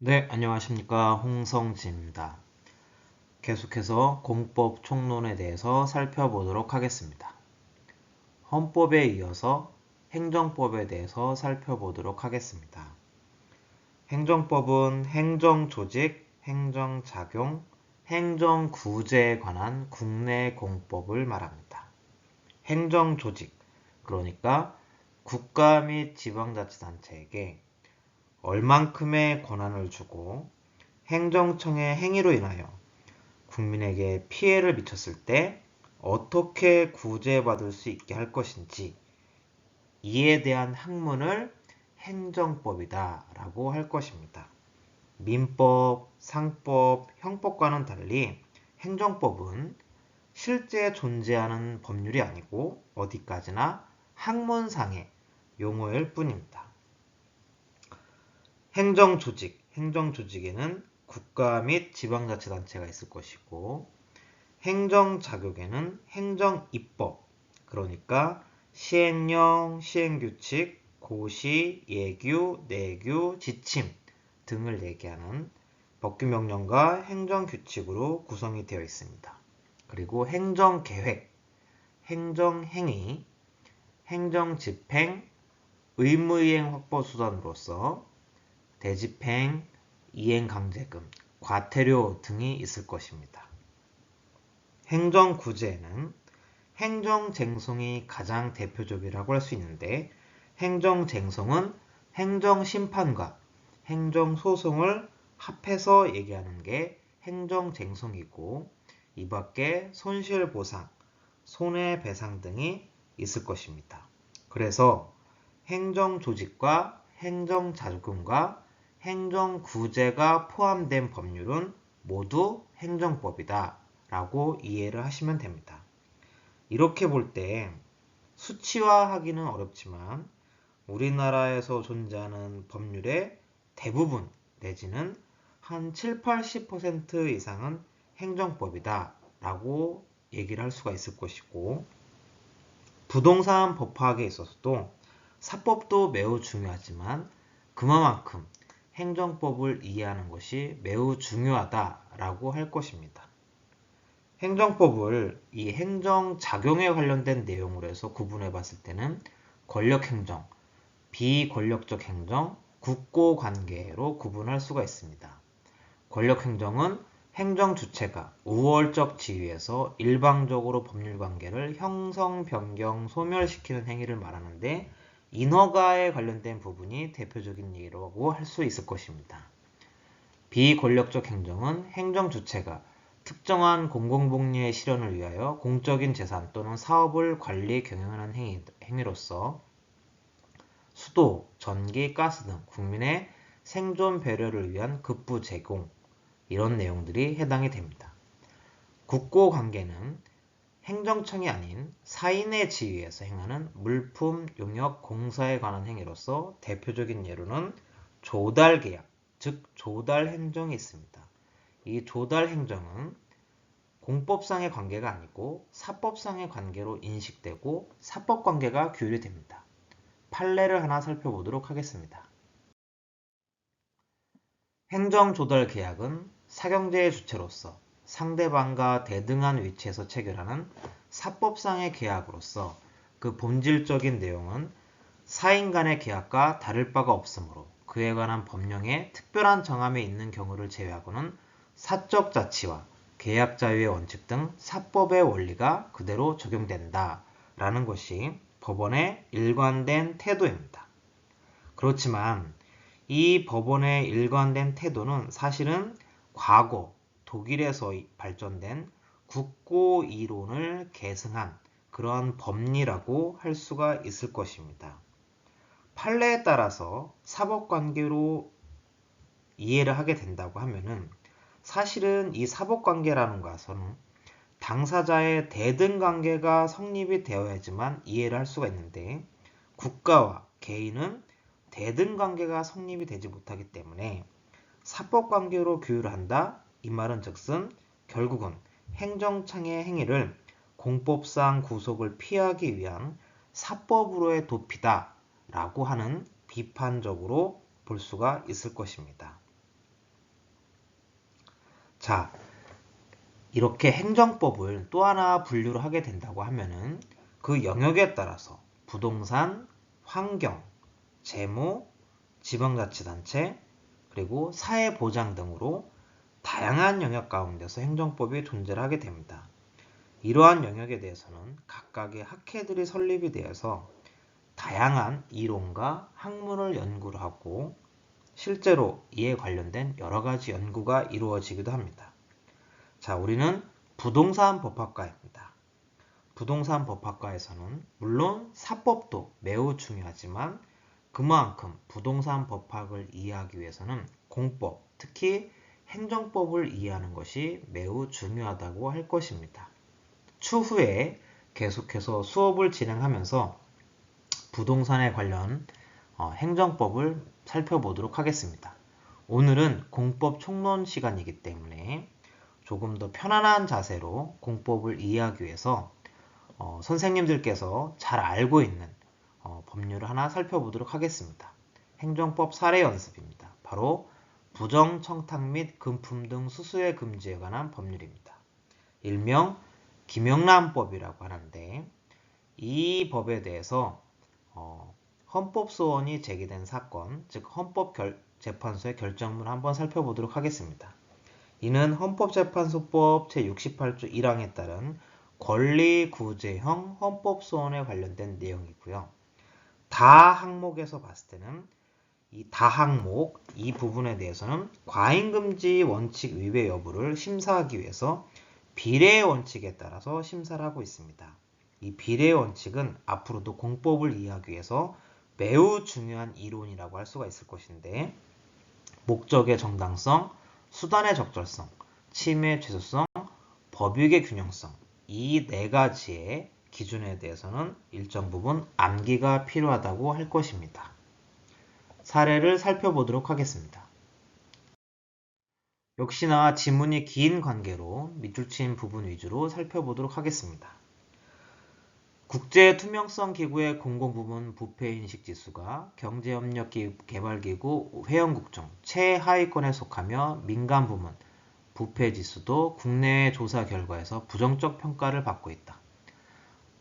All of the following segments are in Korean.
네, 안녕하십니까. 홍성진입니다. 계속해서 공법 총론에 대해서 살펴보도록 하겠습니다. 헌법에 이어서 행정법에 대해서 살펴보도록 하겠습니다. 행정법은 행정조직, 행정작용, 행정구제에 관한 국내 공법을 말합니다. 행정조직, 그러니까 국가 및 지방자치단체에게 얼만큼의 권한을 주고 행정청의 행위로 인하여 국민에게 피해를 미쳤을 때 어떻게 구제받을 수 있게 할 것인지 이에 대한 학문을 행정법이다 라고 할 것입니다. 민법, 상법, 형법과는 달리 행정법은 실제 존재하는 법률이 아니고 어디까지나 학문상의 용어일 뿐입니다. 행정조직에는 국가 및 지방자치단체가 있을 것이고 행정자격에는 행정입법, 그러니까 시행령, 시행규칙, 고시, 예규, 내규, 지침 등을 얘기하는 법규명령과 행정규칙으로 구성이 되어 있습니다. 그리고 행정계획, 행정행위, 행정집행, 의무이행 확보수단으로서 대집행, 이행강제금, 과태료 등이 있을 것입니다. 행정구제는 행정쟁송이 가장 대표적이라고 할 수 있는데 행정쟁송은 행정심판과 행정소송을 합해서 얘기하는 게 행정쟁송이고 이 밖에 손실보상, 손해배상 등이 있을 것입니다. 그래서 행정조직과 행정자금과 행정구제가 포함된 법률은 모두 행정법이다 라고 이해를 하시면 됩니다. 이렇게 볼 때 수치화하기는 어렵지만 우리나라에서 존재하는 법률의 대부분 내지는 한 7, 80% 이상은 행정법이다 라고 얘기를 할 수가 있을 것이고 부동산 법학에 있어서도 사법도 매우 중요하지만 그만큼 행정법을 이해하는 것이 매우 중요하다라고 할 것입니다. 행정법을 이 행정작용에 관련된 내용으로 해서 구분해 봤을 때는 권력행정, 비권력적 행정, 국고관계로 구분할 수가 있습니다. 권력행정은 행정 주체가 우월적 지위에서 일방적으로 법률관계를 형성, 변경, 소멸시키는 행위를 말하는데 인허가에 관련된 부분이 대표적인 예라고 할 수 있을 것입니다. 비권력적 행정은 행정 주체가 특정한 공공복리의 실현을 위하여 공적인 재산 또는 사업을 관리, 경영하는 행위로서 수도, 전기, 가스 등 국민의 생존 배려를 위한 급부 제공 이런 내용들이 해당이 됩니다. 국고관계는 행정청이 아닌 사인의 지위에서 행하는 물품, 용역, 공사에 관한 행위로서 대표적인 예로는 조달계약, 즉 조달행정이 있습니다. 이 조달행정은 공법상의 관계가 아니고 사법상의 관계로 인식되고 사법관계가 규율이 됩니다. 판례를 하나 살펴보도록 하겠습니다. 행정조달계약은 사경제의 주체로서 상대방과 대등한 위치에서 체결하는 사법상의 계약으로서 그 본질적인 내용은 사인 간의 계약과 다를 바가 없으므로 그에 관한 법령에 특별한 정함이 있는 경우를 제외하고는 사적 자치와 계약 자유의 원칙 등 사법의 원리가 그대로 적용된다 라는 것이 법원의 일관된 태도입니다. 그렇지만 이 법원의 일관된 태도는 사실은 과거 독일에서 발전된 국고이론을 계승한 그러한 법리라고 할 수가 있을 것입니다. 판례에 따라서 사법관계로 이해를 하게 된다고 하면은 사실은 이 사법관계라는 것은 당사자의 대등관계가 성립이 되어야지만 이해를 할 수가 있는데 국가와 개인은 대등관계가 성립이 되지 못하기 때문에 사법관계로 규율을 한다. 이 말은 즉슨 결국은 행정청의 행위를 공법상 구속을 피하기 위한 사법으로의 도피다 라고 하는 비판적으로 볼 수가 있을 것입니다. 자, 이렇게 행정법을 또 하나 분류를 하게 된다고 하면은 그 영역에 따라서 부동산, 환경, 재무, 지방자치단체, 그리고 사회보장 등으로 다양한 영역 가운데서 행정법이 존재를 하게 됩니다. 이러한 영역에 대해서는 각각의 학회들이 설립이 되어서 다양한 이론과 학문을 연구를 하고 실제로 이에 관련된 여러 가지 연구가 이루어지기도 합니다. 자, 우리는 부동산 법학과입니다. 부동산 법학과에서는 물론 사법도 매우 중요하지만 그만큼 부동산 법학을 이해하기 위해서는 공법, 특히 행정법을 이해하는 것이 매우 중요하다고 할 것입니다. 추후에 계속해서 수업을 진행하면서 부동산에 관련 행정법을 살펴보도록 하겠습니다. 오늘은 공법 총론 시간이기 때문에 조금 더 편안한 자세로 공법을 이해하기 위해서 선생님들께서 잘 알고 있는 법률을 하나 살펴보도록 하겠습니다. 행정법 사례 연습입니다. 바로 부정청탁 및 금품 등 수수의 금지에 관한 법률입니다. 일명 김영란법이라고 하는데 이 법에 대해서 헌법소원이 제기된 사건, 즉 헌법재판소의 결정문을 한번 살펴보도록 하겠습니다. 이는 헌법재판소법 제68조 1항에 따른 권리구제형 헌법소원에 관련된 내용이고요. 다 항목에서 봤을 때는 이 다항목 이 부분에 대해서는 과잉금지 원칙 위배 여부를 심사하기 위해서 비례 원칙에 따라서 심사를 하고 있습니다. 이 비례 원칙은 앞으로도 공법을 이해하기 위해서 매우 중요한 이론이라고 할 수가 있을 것인데 목적의 정당성, 수단의 적절성, 침해 최소성, 법익의 균형성 이 네 가지의 기준에 대해서는 일정 부분 암기가 필요하다고 할 것입니다. 사례를 살펴보도록 하겠습니다. 역시나 지문이 긴 관계로 밑줄 친 부분 위주로 살펴보도록 하겠습니다. 국제투명성기구의 공공부문 부패인식지수가 경제협력개발기구 회원국 중 최하위권에 속하며 민간부문 부패지수도 국내외 조사 결과에서 부정적 평가를 받고 있다.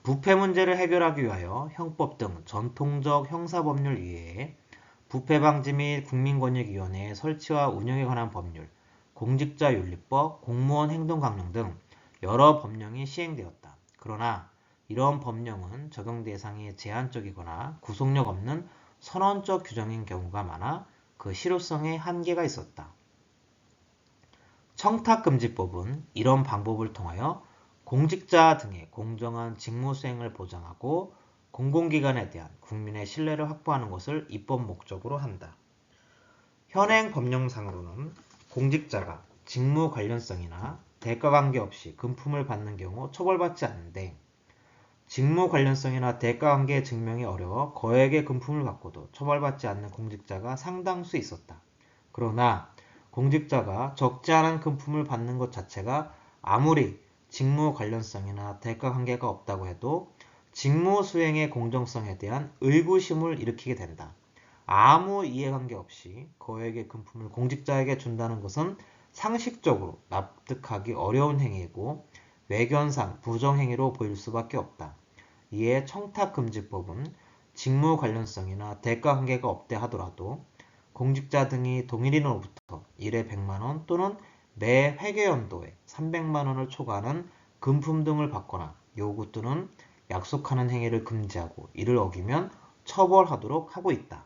부패 문제를 해결하기 위하여 형법 등 전통적 형사법률 이외에 부패방지 및 국민권익위원회의 설치와 운영에 관한 법률, 공직자윤리법, 공무원 행동강령 등 여러 법령이 시행되었다. 그러나 이런 법령은 적용 대상이 제한적이거나 구속력 없는 선언적 규정인 경우가 많아 그 실효성에 한계가 있었다. 청탁금지법은 이런 방법을 통하여 공직자 등의 공정한 직무 수행을 보장하고 공공기관에 대한 국민의 신뢰를 확보하는 것을 입법 목적으로 한다. 현행 법령상으로는 공직자가 직무 관련성이나 대가 관계없이 금품을 받는 경우 처벌받지 않는데 직무 관련성이나 대가 관계 증명이 어려워 거액의 금품을 받고도 처벌받지 않는 공직자가 상당수 있었다. 그러나 공직자가 적지 않은 금품을 받는 것 자체가 아무리 직무 관련성이나 대가 관계가 없다고 해도 직무 수행의 공정성에 대한 의구심을 일으키게 된다. 아무 이해관계 없이 거액의 금품을 공직자에게 준다는 것은 상식적으로 납득하기 어려운 행위이고 외견상 부정행위로 보일 수밖에 없다. 이에 청탁금지법은 직무 관련성이나 대가 관계가 없대 하더라도 공직자 등이 동일인으로부터 일에 100만원 또는 매 회계연도에 300만원을 초과하는 금품 등을 받거나 요구 또는 약속하는 행위를 금지하고 이를 어기면 처벌하도록 하고 있다.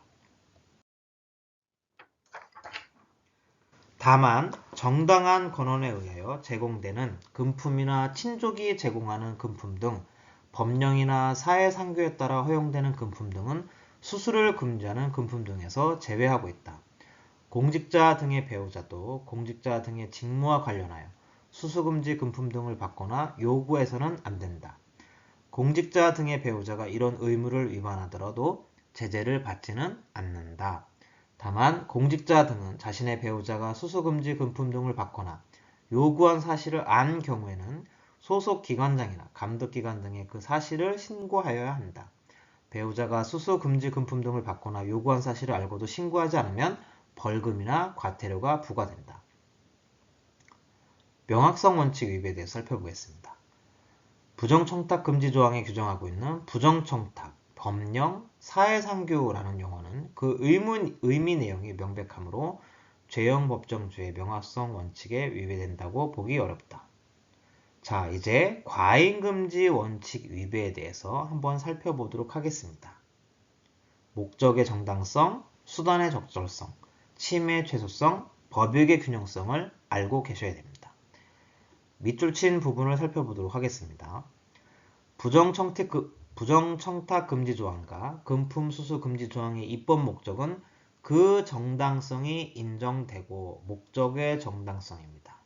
다만 정당한 권한에 의하여 제공되는 금품이나 친족이 제공하는 금품 등 법령이나 사회상규에 따라 허용되는 금품 등은 수수를 금지하는 금품 등에서 제외하고 있다. 공직자 등의 배우자도 공직자 등의 직무와 관련하여 수수금지 금품 등을 받거나 요구해서는 안 된다. 공직자 등의 배우자가 이런 의무를 위반하더라도 제재를 받지는 않는다. 다만 공직자 등은 자신의 배우자가 수수금지 금품 등을 받거나 요구한 사실을 안 경우에는 소속 기관장이나 감독기관 등에 그 사실을 신고하여야 한다. 배우자가 수수금지 금품 등을 받거나 요구한 사실을 알고도 신고하지 않으면 벌금이나 과태료가 부과된다. 명확성 원칙 위배에 대해서 살펴보겠습니다. 부정청탁 금지 조항에 규정하고 있는 부정청탁, 법령, 사회상규라는 용어는 그 의미 내용이 명백하므로 죄형 법정주의 명확성 원칙에 위배된다고 보기 어렵다. 자, 이제 과잉금지 원칙 위배에 대해서 한번 살펴보도록 하겠습니다. 목적의 정당성, 수단의 적절성, 침해 최소성, 법익의 균형성을 알고 계셔야 됩니다. 밑줄 친 부분을 살펴보도록 하겠습니다. 부정청탁 금지 조항과 금품수수 금지 조항의 입법 목적은 그 정당성이 인정되고 목적의 정당성입니다.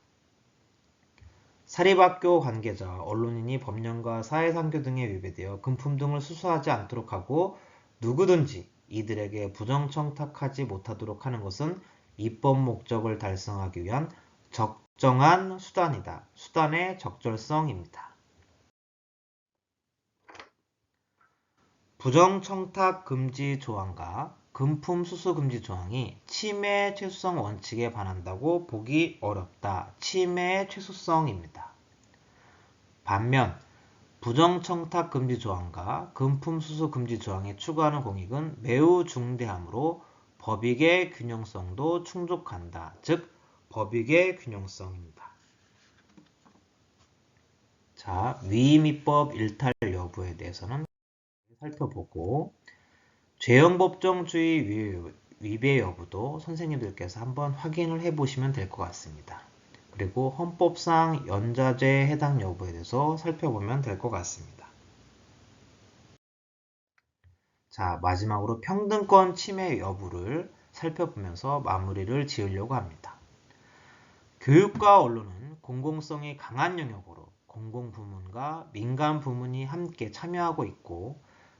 사립학교 관계자, 언론인이 법령과 사회상규 등에 위배되어 금품 등을 수수하지 않도록 하고 누구든지 이들에게 부정청탁하지 못하도록 하는 것은 입법 목적을 달성하기 위한 적정한 수단이다. 수단의 적절성입니다. 부정청탁 금지 조항과 금품 수수 금지 조항이 침해 최소성 원칙에 반한다고 보기 어렵다. 침해 최소성입니다. 반면 부정청탁 금지 조항과 금품 수수 금지 조항에 추구하는 공익은 매우 중대하므로 법익의 균형성도 충족한다. 즉 법익의 균형성입니다. 자, 위임입법 일탈 여부에 대해서는 살펴보고 죄형 법정주의 위배 여부도 선생님들께서 한번 확인을 해보시면 될 것 같습니다. 그리고 헌법상 연좌죄 해당 여부에 대해서 살펴보면 될 것 같습니다. 자, 마지막으로 평등권 침해 여부를 살펴보면서 마무리를 지으려고 합니다. 교육과 언론은 공공성이 강한 영역으로 공공부문과 민간부문이 함께 참여하고 있고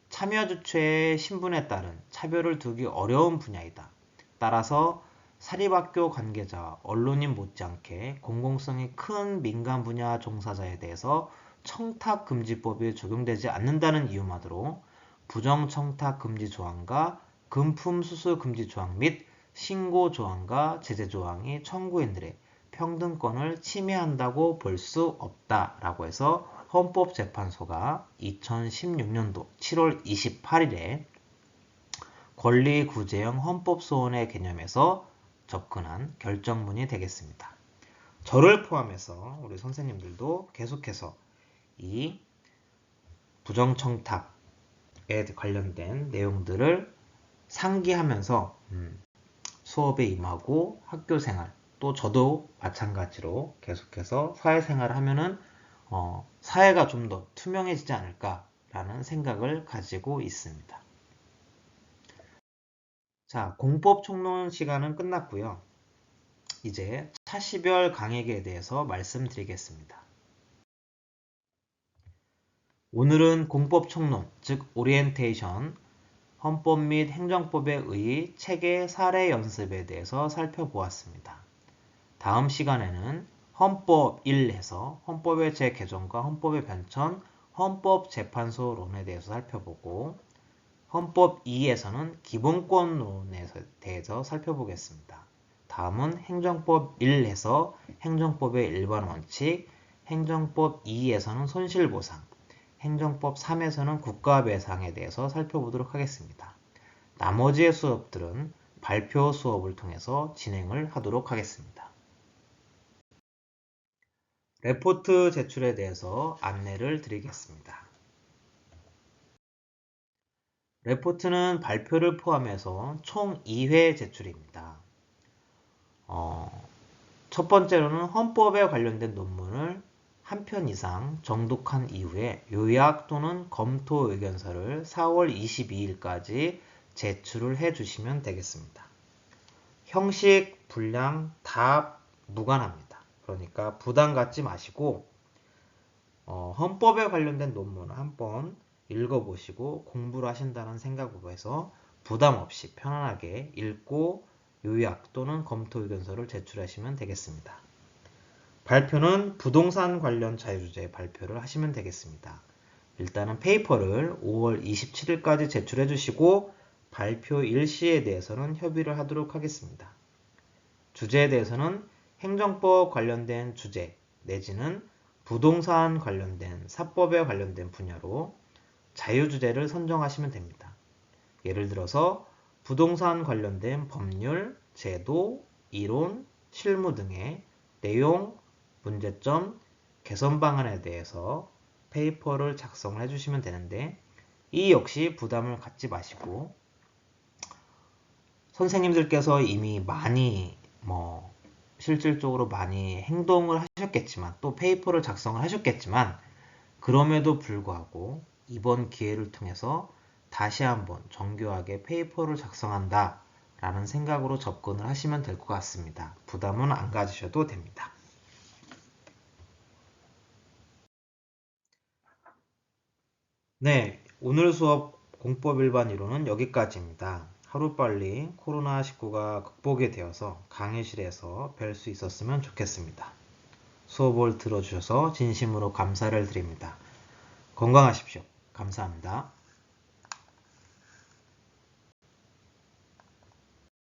참여 주체의 신분에 따른 차별을 두기 어려운 분야이다. 따라서 사립학교 관계자, 언론인 못지않게 공공성이 큰 민간 분야 종사자에 대해서 청탁금지법이 적용되지 않는다는 이유만으로 부정청탁 금지 조항과 금품수수 금지 조항 및 신고 조항과 제재 조항이 청구인들의 평등권을 침해한다고 볼 수 없다라고 해서 헌법재판소가 2016년도 7월 28일에 권리구제형 헌법소원의 개념에서 접근한 결정문이 되겠습니다. 저를 포함해서 우리 선생님들도 계속해서 이 부정청탁에 관련된 내용들을 상기하면서 수업에 임하고 학교생활, 또 저도 마찬가지로 계속해서 사회생활을 하면은 사회가 좀 더 투명해지지 않을까라는 생각을 가지고 있습니다. 자, 공법 총론 시간은 끝났고요. 이제 차시별 강액에 대해서 말씀드리겠습니다. 오늘은 공법 총론, 즉 오리엔테이션, 헌법 및 행정법에 의의 체계 사례 연습에 대해서 살펴보았습니다. 다음 시간에는 헌법 1에서 헌법의 재개정과 헌법의 변천, 헌법재판소론에 대해서 살펴보고 헌법 2에서는 기본권론에 대해서 살펴보겠습니다. 다음은 행정법 1에서 행정법의 일반 원칙, 행정법 2에서는 손실보상, 행정법 3에서는 국가배상에 대해서 살펴보도록 하겠습니다. 나머지의 수업들은 발표 수업을 통해서 진행을 하도록 하겠습니다. 레포트 제출에 대해서 안내를 드리겠습니다. 레포트는 발표를 포함해서 총 2회 제출입니다. 첫 번째로는 헌법에 관련된 논문을 한 편 이상 정독한 이후에 요약 또는 검토 의견서를 4월 22일까지 제출을 해주시면 되겠습니다. 형식, 분량 다 무관합니다. 그러니까 부담 갖지 마시고 헌법에 관련된 논문을 한번 읽어보시고 공부를 하신다는 생각으로 해서 부담 없이 편안하게 읽고 요약 또는 검토 의견서를 제출하시면 되겠습니다. 발표는 부동산 관련 자유주제 발표를 하시면 되겠습니다. 일단은 페이퍼를 5월 27일까지 제출해 주시고 발표 일시에 대해서는 협의를 하도록 하겠습니다. 주제에 대해서는 행정법 관련된 주제, 내지는 부동산 관련된 사법에 관련된 분야로 자유주제를 선정하시면 됩니다. 예를 들어서 부동산 관련된 법률, 제도, 이론, 실무 등의 내용, 문제점, 개선 방안에 대해서 페이퍼를 작성을 해주시면 되는데 이 역시 부담을 갖지 마시고 선생님들께서 이미 많이 실질적으로 많이 행동을 하셨겠지만 또 페이퍼를 작성을 하셨겠지만 그럼에도 불구하고 이번 기회를 통해서 다시 한번 정교하게 페이퍼를 작성한다 라는 생각으로 접근을 하시면 될 것 같습니다. 부담은 안 가지셔도 됩니다. 네, 오늘 수업 공법 일반 이론은 여기까지입니다. 하루빨리 코로나19가 극복이 되어서 강의실에서 뵐 수 있었으면 좋겠습니다. 수업을 들어주셔서 진심으로 감사를 드립니다. 건강하십시오. 감사합니다.